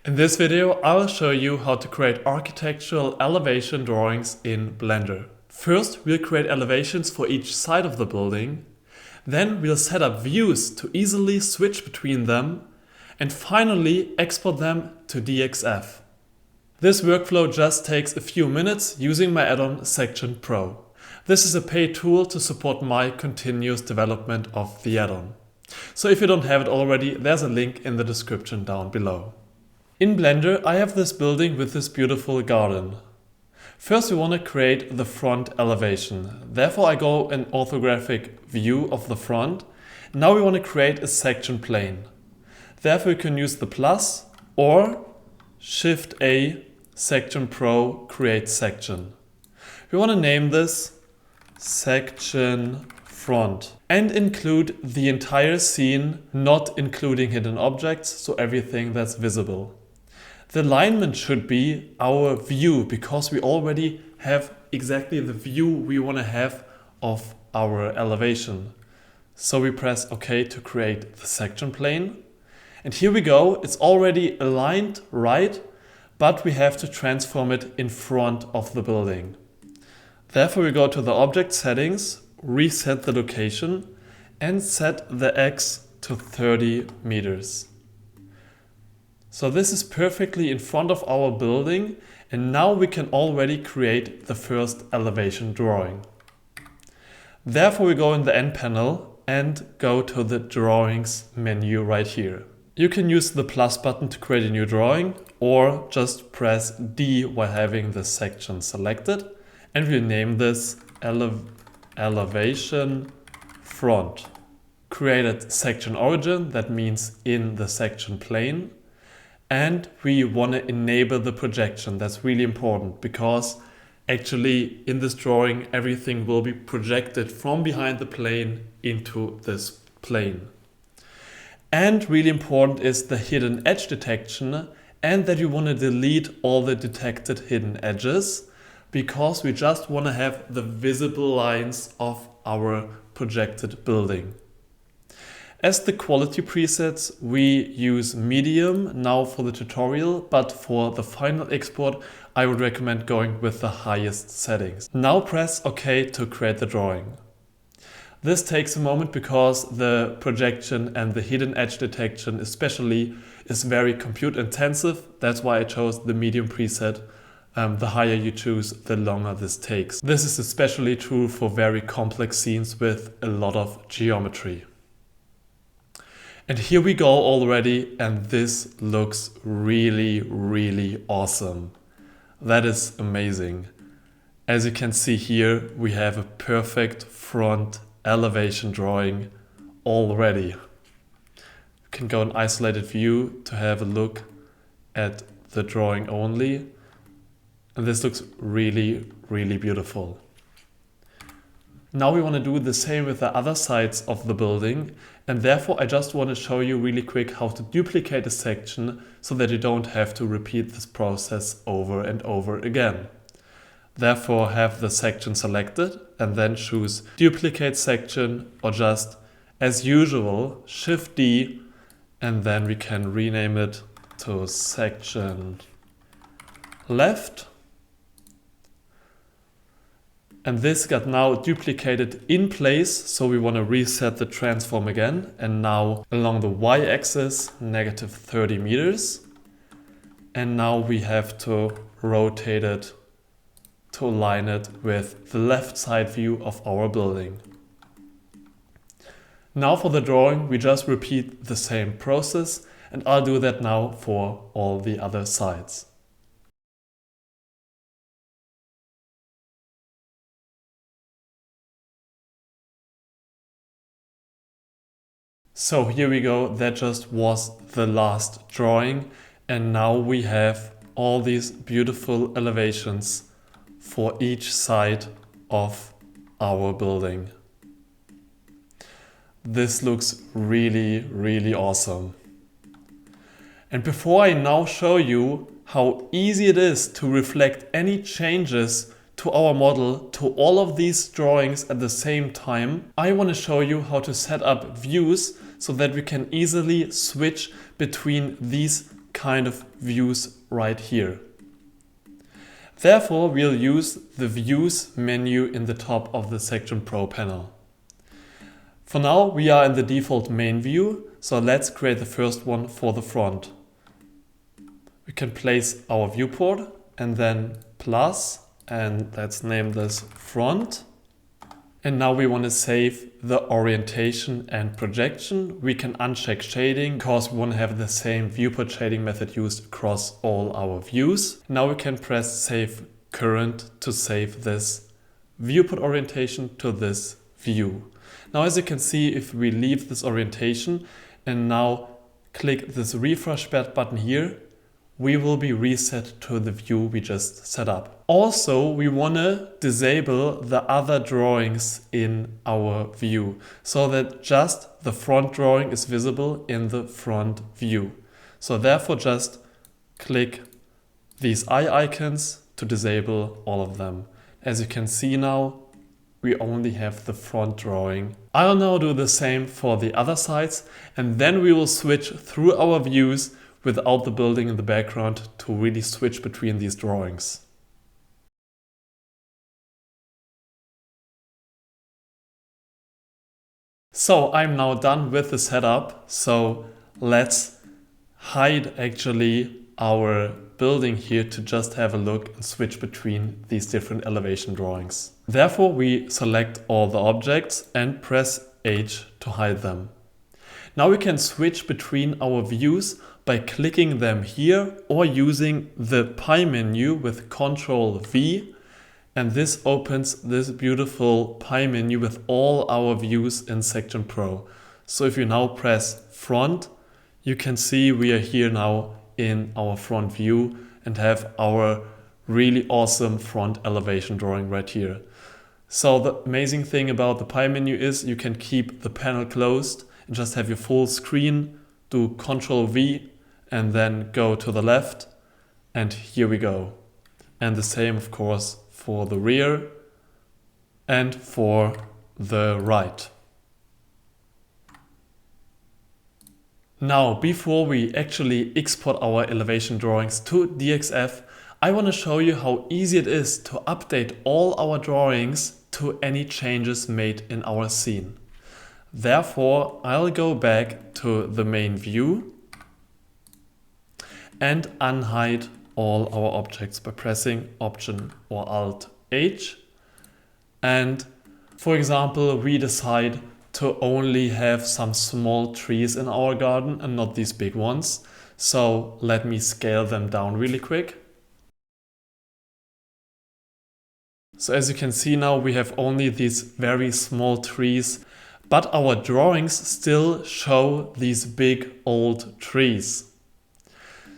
In this video, I will show you how to create architectural elevation drawings in Blender. First, we'll create elevations for each side of the building. Then we'll set up views to easily switch between them. And finally, export them to DXF. This workflow just takes a few minutes using my add-on Section Pro. This is a paid tool to support my continuous development of the add-on. So if you don't have it already, there's a link in the description down below. In Blender, I have this building with this beautiful garden. First, we want to create the front elevation. Therefore, I go an orthographic view of the front. Now we want to create a section plane. Therefore, you can use the plus or Shift A, Section Pro, Create Section. We want to name this Section Front and include the entire scene, not including hidden objects, so everything that's visible. The alignment should be our view because we already have exactly the view we want to have of our elevation. So we press OK to create the section plane. And here we go, it's already aligned right, but we have to transform it in front of the building. Therefore we go to the object settings, reset the location and set the X to 30 meters. So this is perfectly in front of our building and now we can already create the first elevation drawing. Therefore we go in the end panel and go to the drawings menu right here. You can use the plus button to create a new drawing or just press D while having the section selected and we'll name this elevation front. Created section origin, that means in the section plane. And we want to enable the projection. That's really important because actually in this drawing everything will be projected from behind the plane into this plane. And really important is the hidden edge detection and that you want to delete all the detected hidden edges because we just want to have the visible lines of our projected building. As the quality presets, we use medium now for the tutorial, but for the final export, I would recommend going with the highest settings. Now press OK to create the drawing. This takes a moment because the projection and the hidden edge detection especially is very compute intensive. That's why I chose the medium preset. The higher you choose, the longer this takes. This is especially true for very complex scenes with a lot of geometry. And here we go already, and this looks really, really awesome. That is amazing. As you can see here, we have a perfect front elevation drawing already. You can go in isolated view to have a look at the drawing only. And this looks really, really beautiful. Now we want to do the same with the other sides of the building, and therefore I just want to show you really quick how to duplicate a section so that you don't have to repeat this process over and over again. Therefore have the section selected and then choose duplicate section or just as usual Shift D and then we can rename it to section left. And this got now duplicated in place, so we want to reset the transform again. And now along the y-axis, negative 30 meters. And now we have to rotate it to align it with the left side view of our building. Now for the drawing, we just repeat the same process, and I'll do that now for all the other sides. So here we go, that just was the last drawing and now we have all these beautiful elevations for each side of our building. This looks really, really awesome. And before I now show you how easy it is to reflect any changes to our model to all of these drawings at the same time, I want to show you how to set up views so that we can easily switch between these kind of views right here. Therefore, we'll use the Views menu in the top of the Section Pro panel. For now, we are in the default main view, so let's create the first one for the front. We can place our viewport and then plus, and let's name this front. And now we want to save the orientation and projection. We can uncheck shading because we want to have the same viewport shading method used across all our views. Now we can press Save Current to save this viewport orientation to this view. Now, as you can see, if we leave this orientation and now click this refresh button here, we will be reset to the view we just set up. Also, we want to disable the other drawings in our view so that just the front drawing is visible in the front view. So therefore, just click these eye icons to disable all of them. As you can see now, we only have the front drawing. I'll now do the same for the other sides, and then we will switch through our views without the building in the background to really switch between these drawings. So I'm now done with the setup. So let's hide actually our building here to just have a look and switch between these different elevation drawings. Therefore, we select all the objects and press H to hide them. Now we can switch between our views by clicking them here or using the pie menu with Ctrl V, and this opens this beautiful pie menu with all our views in Section Pro. So if you now press front, you can see we are here now in our front view and have our really awesome front elevation drawing right here. So the amazing thing about the pie menu is you can keep the panel closed and just have your full screen, do Ctrl V and then go to the left, and here we go. And the same of course for the rear and for the right. Now, before we actually export our elevation drawings to DXF, I want to show you how easy it is to update all our drawings to any changes made in our scene. Therefore, I'll go back to the main view and unhide all our objects by pressing Option or Alt H. And for example, we decide to only have some small trees in our garden and not these big ones. So let me scale them down really quick. So as you can see now, we have only these very small trees, but our drawings still show these big old trees.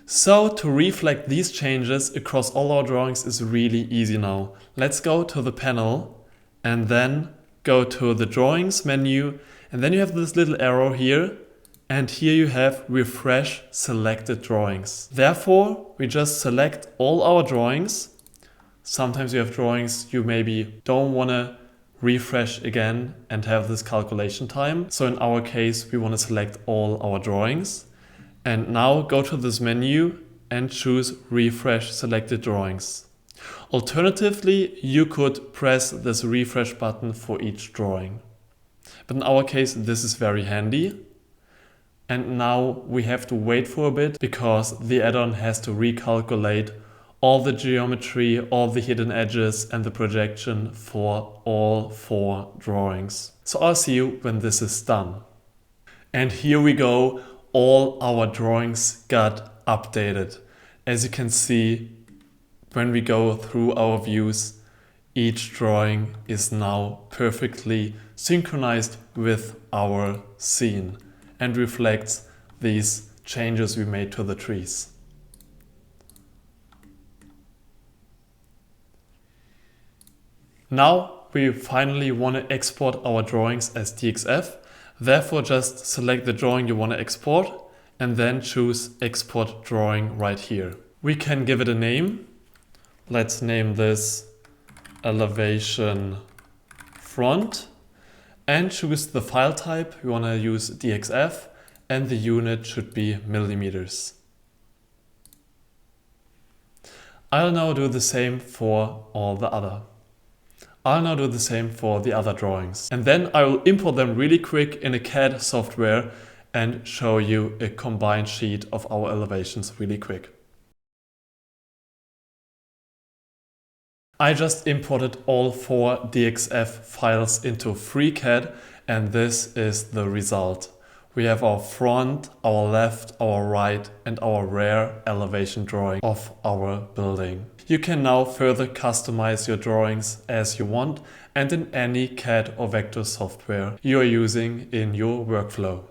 So to reflect these changes across all our drawings is really easy now. Let's go to the panel and then go to the drawings menu, and then you have this little arrow here, and here you have refresh selected drawings. Therefore, we just select all our drawings. Sometimes you have drawings you maybe don't want to refresh again and have this calculation time. So in our case, we want to select all our drawings. And now go to this menu and choose refresh selected drawings. Alternatively, you could press this refresh button for each drawing. But in our case, this is very handy. And now we have to wait for a bit because the add-on has to recalculate all the geometry, all the hidden edges and the projection for all 4 drawings. So I'll see you when this is done. And here we go. All our drawings got updated. As you can see, when we go through our views, each drawing is now perfectly synchronized with our scene and reflects these changes we made to the trees. Now we finally want to export our drawings as DXF. Therefore, just select the drawing you want to export and then choose Export Drawing right here. We can give it a name. Let's name this Elevation Front and choose the file type. We want to use DXF and the unit should be millimeters. I'll now do the same for the other drawings. And then I will import them really quick in a CAD software and show you a combined sheet of our elevations really quick. I just imported all 4 DXF files into FreeCAD, and this is the result. We have our front, our left, our right, and our rear elevation drawing of our building. You can now further customize your drawings as you want and in any CAD or vector software you are using in your workflow.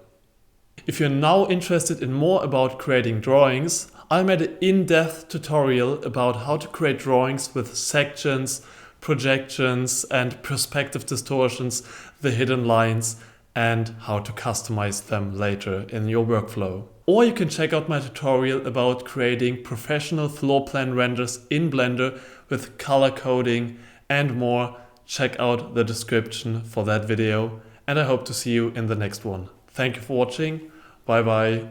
If you're now interested in more about creating drawings, I made an in-depth tutorial about how to create drawings with sections, projections and perspective distortions, the hidden lines, and how to customize them later in your workflow. Or you can check out my tutorial about creating professional floor plan renders in Blender with color coding and more. Check out the description for that video, and I hope to see you in the next one. Thank you for watching. Bye bye.